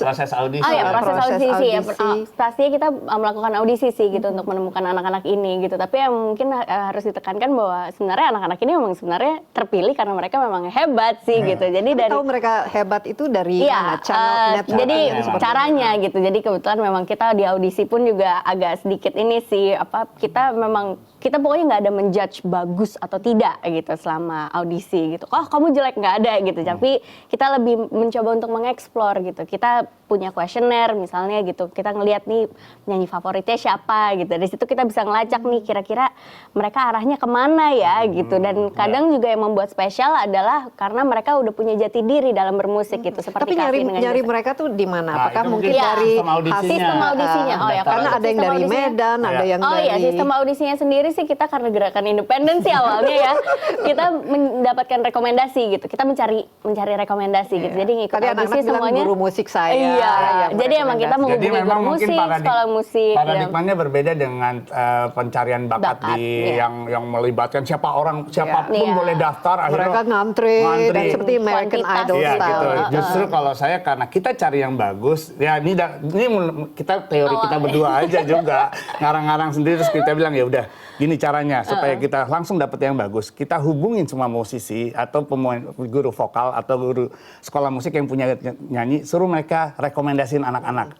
proses audisi. Proses audisi. Ya. Pastinya kita melakukan audisi sih gitu untuk menemukan anak-anak ini gitu. Tapi yang mungkin harus ditekankan bahwa sebenarnya anak-anak ini memang sebenarnya terpilih karena mereka memang hebat sih gitu. Jadi dari tahu mereka hebat itu dari mana? Channel, jadi caranya gitu. Jadi kebetulan memang kita di audisi pun juga agak sedikit ini sih kita pokoknya nggak ada menjudge bagus atau tidak gitu selama audisi gitu. Oh kamu jelek, nggak ada gitu. Tapi kita lebih mencoba untuk mengeksplor gitu. Kita punya kuesioner misalnya gitu. Kita ngelihat nih penyanyi favoritnya siapa gitu. Dari situ kita bisa ngelacak nih kira-kira mereka arahnya kemana ya gitu. Dan kadang juga yang membuat spesial adalah karena mereka udah punya jati diri dalam bermusik gitu. Seperti tapi nyari mereka tuh di mana? Apakah mungkin dari sistem audisinya? Karena ada yang dari Medan, ada yang dari sistem audisinya sendiri sih kita karena gerakan independen sih awalnya ya. Kita mendapatkan rekomendasi gitu. Kita mencari rekomendasi gitu. Jadi ngikut audisi semuanya. Guru musik saya. Iya. Jadi emang kita menghubungi guru musik, sekolah musik. Paradigmanya berbeda dengan pencarian bakat yang melibatkan siapapun boleh daftar. Mereka ngantri dan seperti American Idol style. Gitu. Justru kalau saya karena kita cari yang bagus, ya ini kita teori kita berdua aja juga ngarang-ngarang sendiri terus kita bilang ya udah gini caranya supaya kita langsung dapat yang bagus. Kita hubungin semua musisi atau guru vokal atau guru sekolah musik yang punya nyanyi, suruh mereka rekomendasiin anak-anak.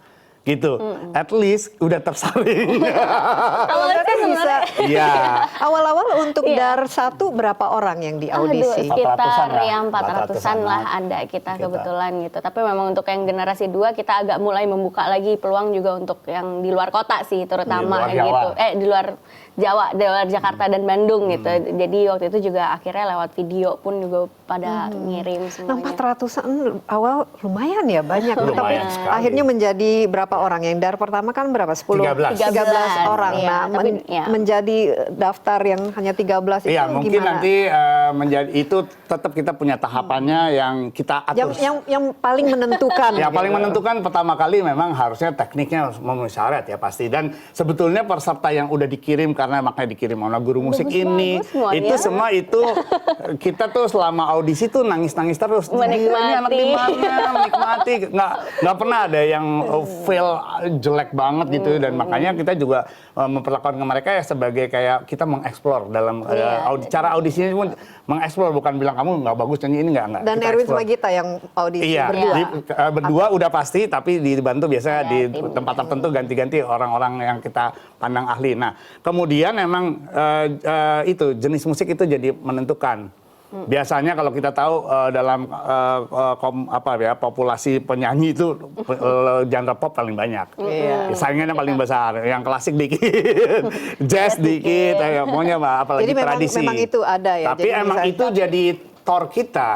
Gitu. At least udah tersaring. Awalnya bisa. Iya. Awal-awal untuk Dar 1 berapa orang yang diaudisi? Sekitar 400-an lah ada kita kebetulan gitu. Tapi memang untuk yang generasi 2 kita agak mulai membuka lagi peluang juga untuk yang di luar kota sih terutama gitu. Di luar Jawa, di luar Jakarta dan Bandung gitu. Jadi waktu itu juga akhirnya lewat video pun juga pada ngirim semuanya. 400-an awal lumayan ya, banyak. Tapi akhirnya menjadi berapa orang? Yang Dar pertama kan berapa? 13 orang. Iya, Nah, menjadi daftar yang hanya 13 itu iya, mungkin gimana? nanti menjadi itu tetap kita punya tahapannya yang kita atur. Yang paling menentukan. Yang paling menentukan pertama kali memang harusnya tekniknya harus memenuhi syarat ya pasti. Dan sebetulnya peserta yang udah dikirim karena makanya dikirim sama guru musik ini. Bagus semua Itu ya. semua itu kita tuh selama audisi tuh nangis-nangis terus. Gila, ini anak di mana, menikmati. Nggak pernah ada yang fail jelek banget gitu. Dan makanya kita juga memperlakukan ke mereka ya sebagai kayak kita mengeksplor dalam cara audisinya pun mengeksplor, bukan bilang kamu nggak bagus nyanyi ini nggak. Dan Kita Erwin explore. sama Gita yang audisi Iya, berdua. berdua udah pasti, tapi dibantu biasanya Ada di tim. tempat tertentu ganti-ganti orang-orang yang kita pandang ahli. Nah, kemudian emang itu jenis musik itu jadi menentukan. Biasanya kalau kita tahu dalam populasi penyanyi itu genre pop paling banyak. Iya. Saingannya paling besar. Yang klasik dikit, jazz dikit, pokoknya apalagi Jadi tradisi. memang itu ada ya. Tapi Jadi emang misalnya- itu jadi tor kita,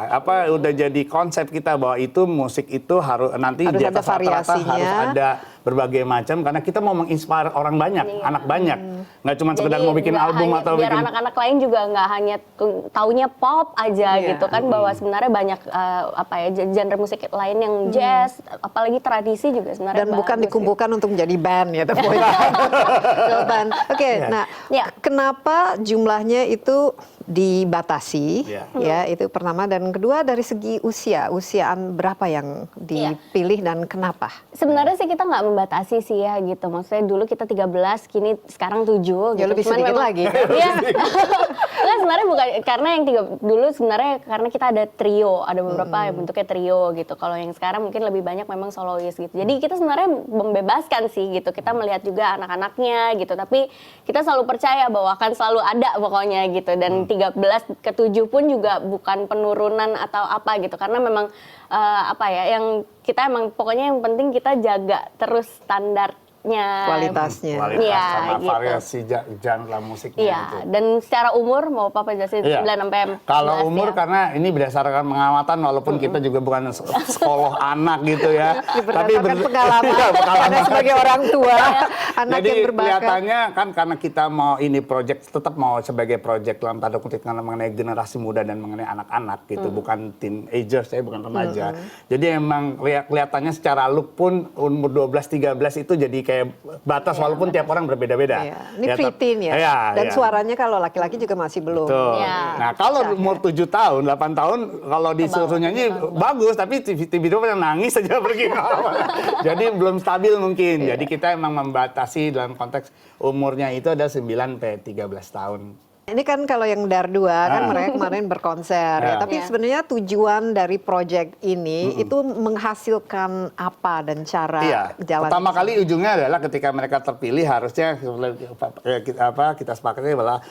udah jadi konsep kita bahwa itu musik itu harus nanti Harus di ada atas rata-rata variasinya. harus ada berbagai macam karena kita mau menginspire orang banyak, anak banyak, nggak cuma sekedar Jadi mau bikin nggak album hanya- atau biar bikin. anak-anak lain juga nggak hanya taunya pop aja Iya. gitu kan, bahwa sebenarnya banyak genre musik lain yang jazz, apalagi tradisi juga sebenarnya Dan bukan bagus dikumpulkan untuk menjadi band ya, boy band. Girl band. Oke, nah Ya. kenapa jumlahnya itu dibatasi? Iya. Ya, itu pertama, dan kedua dari segi usiaan berapa yang dipilih dan kenapa? Sebenarnya sih kita nggak membatasi sih ya gitu. Maksudnya dulu kita 13, kini sekarang 7 Ya, gitu. lebih sedikit lagi. Iya. Nggak, sebenarnya bukan karena yang dulu sebenarnya karena kita ada trio, ada beberapa yang bentuknya trio gitu. Kalau yang sekarang mungkin lebih banyak memang solois gitu. Jadi kita sebenarnya membebaskan sih gitu. Kita melihat juga anak-anaknya gitu. Tapi kita selalu percaya bahwa akan selalu ada pokoknya gitu. Dan 13 ke 7 pun juga bukan penurunan atau apa gitu. Karena memang yang kita emang pokoknya yang penting kita jaga terus standarnya. Kualitasnya. Kualitas Iya, sama gitu. variasi genre musiknya Iya, itu. dan secara umur mau Papa jelasin Iya. 9 sampai 11 Kalau umur ya. karena ini berdasarkan pengamatan, walaupun kita juga bukan sekolah anak gitu ya. Berdasarkan pengalaman, Iya, karena sebagai orang tua, anak Jadi yang berbakat. kelihatannya kan karena kita mau ini project, tetap mau sebagai project dalam tanda kutip karena mengenai generasi muda dan mengenai anak-anak gitu, bukan teenagers, saya bukan remaja. Jadi emang kelihatannya secara look pun umur 12-13 itu jadi kayak batas walaupun tiap orang berbeda-beda. Iya. Ini preteen ya. Iya, Dan iya. suaranya kalau laki-laki juga masih belum. Betul. Iya. Nah, kalau umur 7 tahun, 8 tahun, kalau disuruh nyanyi bagus, tapi tiba-tiba nangis saja pergi. Jadi belum stabil mungkin. Jadi kita emang membatasi dalam konteks umurnya itu ada 9-13 tahun. Ini kan kalau yang Dar 2 kan mereka kemarin berkonser ya. Ya. Tapi Ya. sebenarnya tujuan dari project ini itu menghasilkan apa dan cara Iya. jalan. Pertama kali ujungnya adalah ketika mereka terpilih harusnya kita sepakati bahwa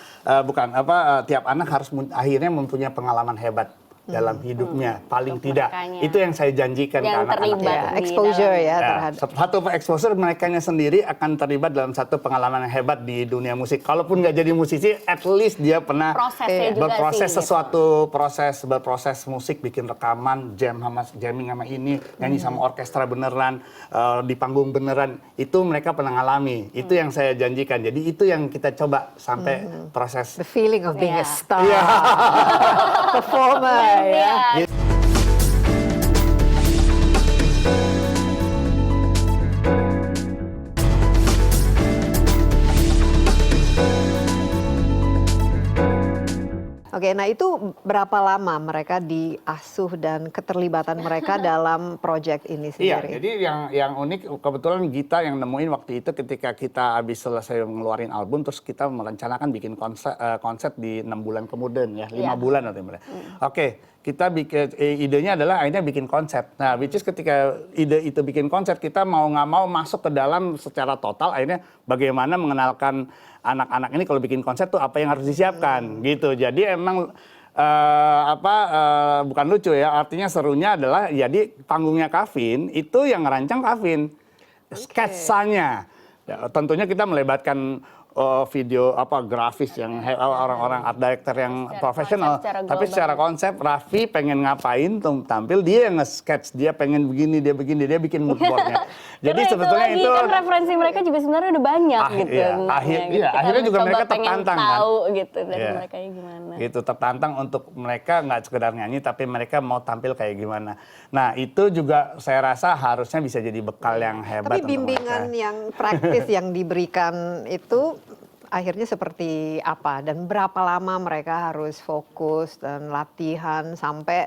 tiap anak harus akhirnya mempunyai pengalaman hebat dalam hidupnya, paling tidak. Makanya. Itu yang saya janjikan ke Yang anak-anak. terlibat. Ya, di exposure dalam- ya Ya, terhadap. satu exposure mereka sendiri akan terlibat dalam satu pengalaman yang hebat di dunia musik. Kalaupun nggak jadi musisi, at least dia pernah Prosesnya juga berproses sih, sesuatu berproses musik, bikin rekaman, jamming sama ini, nyanyi sama orkestra beneran, di panggung beneran. Itu mereka pernah ngalami. Itu yang saya janjikan. Jadi itu yang kita coba sampai proses. The feeling of being a Iya. star. Performer ya. Iya. Oke, nah itu berapa lama mereka diasuh dan keterlibatan mereka dalam project ini Iya, sendiri? jadi yang unik kebetulan Gita yang nemuin waktu itu ketika kita habis selesai ngeluarin album, terus kita merencanakan bikin konser di 6 bulan kemudian ya, 5 Iya. bulan atau gimana. Oke, kita bikin idenya adalah akhirnya bikin konsep. Nah, which is ketika ide itu bikin konsep, kita mau nggak mau masuk ke dalam secara total. Akhirnya bagaimana mengenalkan anak-anak ini kalau bikin konsep tuh apa yang harus disiapkan gitu. Jadi emang bukan lucu ya, artinya serunya adalah jadi panggungnya Kavin itu yang ngerancang Kavin, sketsanya. Ya, tentunya kita melebatkan video grafis yang orang-orang art director yang Secara profesional, konsep, secara tapi global. secara konsep Raffi pengen ngapain tampil, dia yang nge-sketch, dia pengen begini, dia bikin mood boardnya. Jadi Karena sebetulnya lagi, itu kan referensi mereka juga sebenarnya udah banyak gitu. iya, sebenarnya, gitu. Kita akhirnya juga mencoba mereka pengen tertantang kan. tahu gitu dari Iya. mereka gimana. Gitu, tertantang untuk mereka nggak sekedar nyanyi, tapi mereka mau tampil kayak gimana. Nah, itu juga saya rasa harusnya bisa jadi bekal yang hebat Tapi untuk bimbingan mereka. yang praktis yang diberikan itu akhirnya seperti apa dan berapa lama mereka harus fokus dan latihan sampai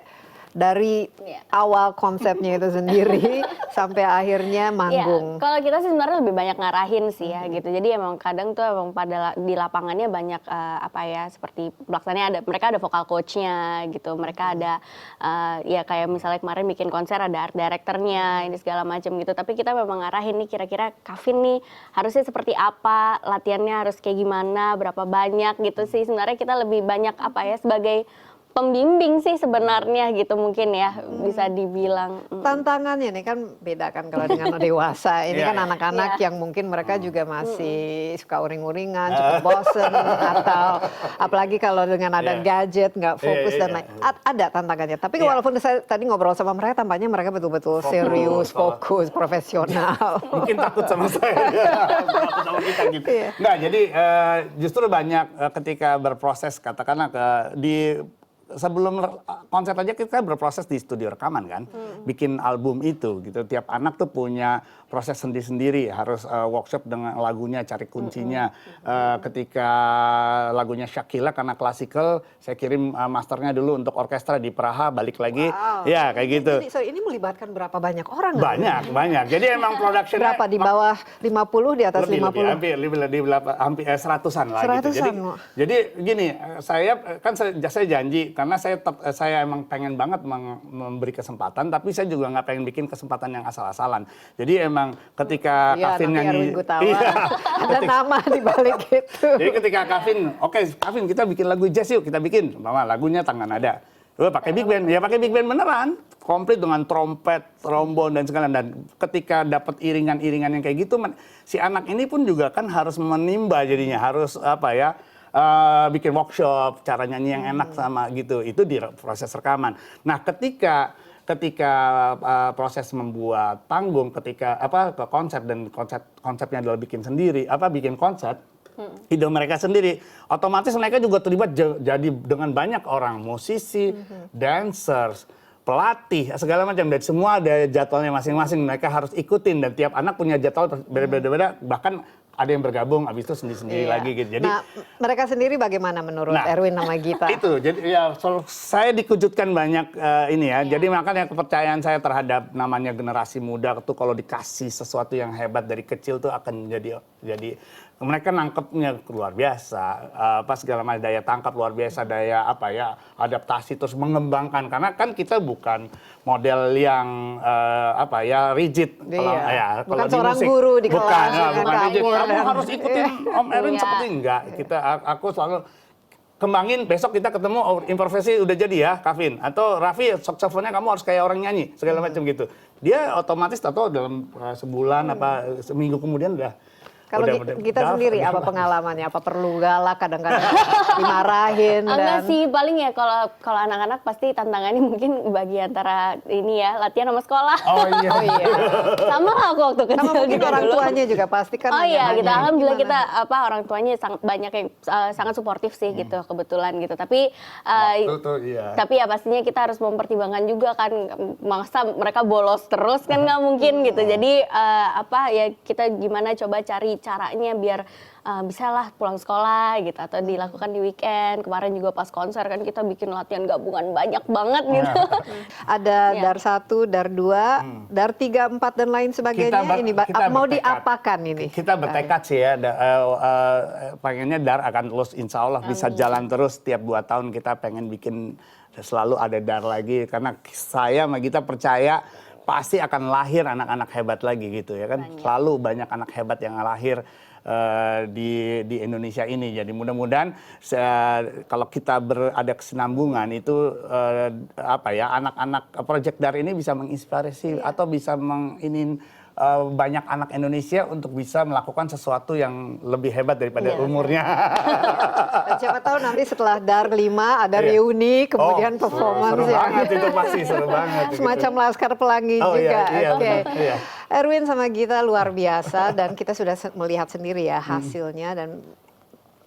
dari awal konsepnya itu sendiri sampai akhirnya manggung. Ya, kalau kita sih sebenarnya lebih banyak ngarahin sih ya gitu. Jadi emang kadang tuh emang di lapangannya banyak apa ya seperti pelaksananya mereka ada vokal coachnya gitu. Mereka ada ya kayak misalnya kemarin bikin konser ada art directornya ini segala macam gitu. Tapi kita memang ngarahin nih kira-kira Kavin nih harusnya seperti apa, latihannya harus kayak gimana, berapa banyak gitu sih. Sebenarnya kita lebih banyak apa ya sebagai pembimbing sih sebenarnya gitu mungkin ya bisa dibilang. Tantangannya nih kan beda kan kalau dengan dewasa. Ini kan anak-anak yang mungkin mereka juga masih suka uring-uringan, cukup bosen atau apalagi kalau dengan ada gadget nggak fokus dan lain. Ada tantangannya. Tapi walaupun saya tadi ngobrol sama mereka, tampaknya mereka betul-betul serius, fokus, profesional. Mungkin takut sama saya, takut sama kita gitu. Nggak, jadi justru banyak ketika berproses katakanlah sebelum konser aja kita berproses di studio rekaman kan, bikin album itu gitu. Tiap anak tuh punya proses sendiri-sendiri, harus workshop dengan lagunya, cari kuncinya. Ketika lagunya Shakila karena klasikal, saya kirim masternya dulu untuk orkestra di Praha, balik lagi, ya kayak gitu. Ini melibatkan berapa banyak orang? Banyak. Jadi emang production berapa di bawah 50, di atas 50? Hampir 100-an lah gitu. Jadi gini, saya janji karena saya emang pengen banget memberi kesempatan, tapi saya juga nggak pengen bikin kesempatan yang asal-asalan. Jadi emang ketika Kavin nyanyi, ada nama di balik itu. Jadi ketika Kavin, Kavin kita bikin lagu jazz yuk, kita bikin, mama lagunya tangan nada. Pakai big band, ya pakai big band beneran, komplit dengan trompet, trombon dan segala. Dan ketika dapat iringan-iringan yang kayak gitu, si anak ini pun juga kan harus menimba jadinya, harus bikin workshop, cara nyanyi yang enak sama gitu. Itu di proses rekaman. Nah, ketika proses membuat panggung, ke konsep dan konsepnya adalah bikin konsep, ide mereka sendiri, otomatis mereka juga terlibat jadi dengan banyak orang, musisi, dancers, pelatih, segala macam, dan semua ada jadwalnya masing-masing, mereka harus ikutin dan tiap anak punya jadwal beda-beda, bahkan ada yang bergabung, habis itu sendiri-sendiri lagi gitu. Jadi, mereka sendiri bagaimana menurut Erwin sama Gita? Itu, jadi ya saya dikejutkan banyak ini ya. Jadi makanya kepercayaan saya terhadap namanya generasi muda itu kalau dikasih sesuatu yang hebat dari kecil tuh akan jadi mereka nangkepnya luar biasa, segala macam daya tangkap luar biasa, daya adaptasi terus mengembangkan karena kan kita bukan model yang rigid bukan seorang guru di kelas bukan rigid. Kamu harus ikutin Om Erwin seperti enggak. Aku selalu kembangin, besok kita ketemu improvisasi udah jadi ya Kavin, atau Raffi saksofonnya kamu harus kayak orang nyanyi segala macam gitu. Dia otomatis atau dalam sebulan seminggu kemudian udah. Kalau kita sendiri apa pengalamannya? Apa perlu galak kadang-kadang dimarahin? Enggak sih, paling ya kalau anak-anak pasti tantangannya mungkin bagi antara ini ya latihan sama sekolah. Oh iya. Sama lah aku waktu kecil sama mungkin juga orang dulu. tuanya juga pasti kan. Oh iya, gitu. Alhamdulillah kita orang tuanya banyak yang sangat suportif sih gitu kebetulan gitu. Tapi tapi ya pastinya kita harus mempertimbangkan juga kan, masa mereka bolos terus kan nggak mungkin gitu. Jadi ya kita gimana coba cari caranya biar bisalah pulang sekolah gitu atau dilakukan di weekend. Kemarin juga pas konser kan kita bikin latihan gabungan banyak banget gitu. Ada dar 1, dar 2, dar 3, 4 dan lain sebagainya. Kita mau diapakan ini? Kita bertekad sih ya. Pengennya dar akan terus, insya Allah bisa jalan terus. Tiap 2 tahun kita pengen bikin selalu ada dar lagi karena saya sama kita percaya pasti akan lahir anak-anak hebat lagi gitu ya kan. Selalu banyak anak hebat yang lahir di Indonesia ini. Jadi mudah-mudahan kalau kita ada kesinambungan itu anak-anak Project Dar ini bisa menginspirasi atau bisa banyak anak Indonesia untuk bisa melakukan sesuatu yang lebih hebat daripada umurnya. Dan siapa tahu nanti setelah dar 5 ada reuni, kemudian performance seru banget itu pasti, seru banget. Semacam Laskar Pelangi juga. Oke. Iya. Erwin sama Gita luar biasa dan kita sudah melihat sendiri ya hasilnya dan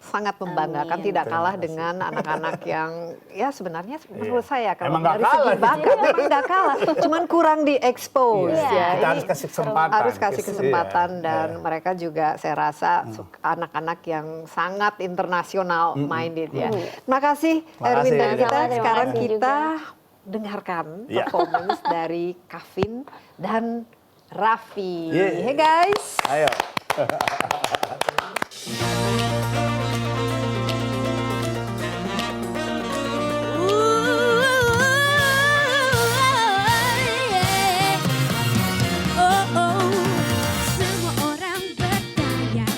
sangat membanggakan, tidak kalah dengan anak-anak yang ya sebenarnya menurut saya kalau Emang nggak dari kalah segi sih. bakat emang nggak kalah, cuman kurang diekspos Iya. ya. Kita Ini harus kasih kesempatan. harus kasih kesempatan Iya. dan mereka juga saya rasa anak-anak yang sangat internasional minded ya. Terima kasih Terima Erwin kasih. dan kita Sama-sama, terima sekarang kasih kita dengarkan Iya. performance dari Kavin dan Raffi. Iya. Hey guys. Ayo. Semua orang bertanya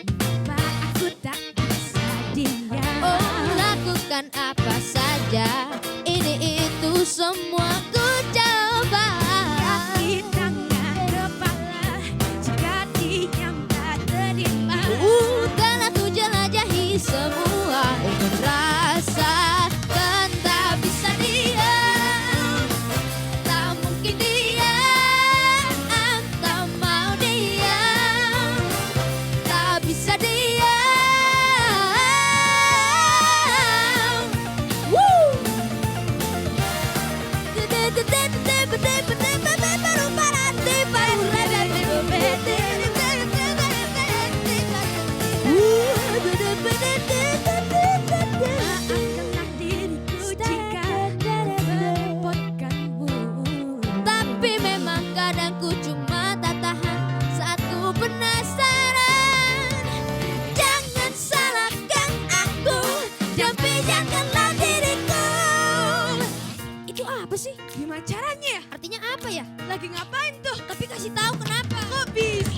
mengapa aku tak bisa diam. Oh, lakukan apa saja, ini itu semua ku coba. Kaki tangan kepala, jika diam tak terima. Telah ku jelajahi semua, ingin rasakan tak bisa diam. Tak mungkin diam, tak mau diam, tak bisa diam. Woo! Maafkanlah diriku jika merepotkanmu. Tapi memang kadang ku cuma tak tahan saat ku penasaran. Jangan salahkan aku, tapi janganlah diriku. Itu apa sih? Gimana caranya? Artinya apa ya? Lagi ngapain tuh? Tapi kasih tahu kenapa. Kok bisa?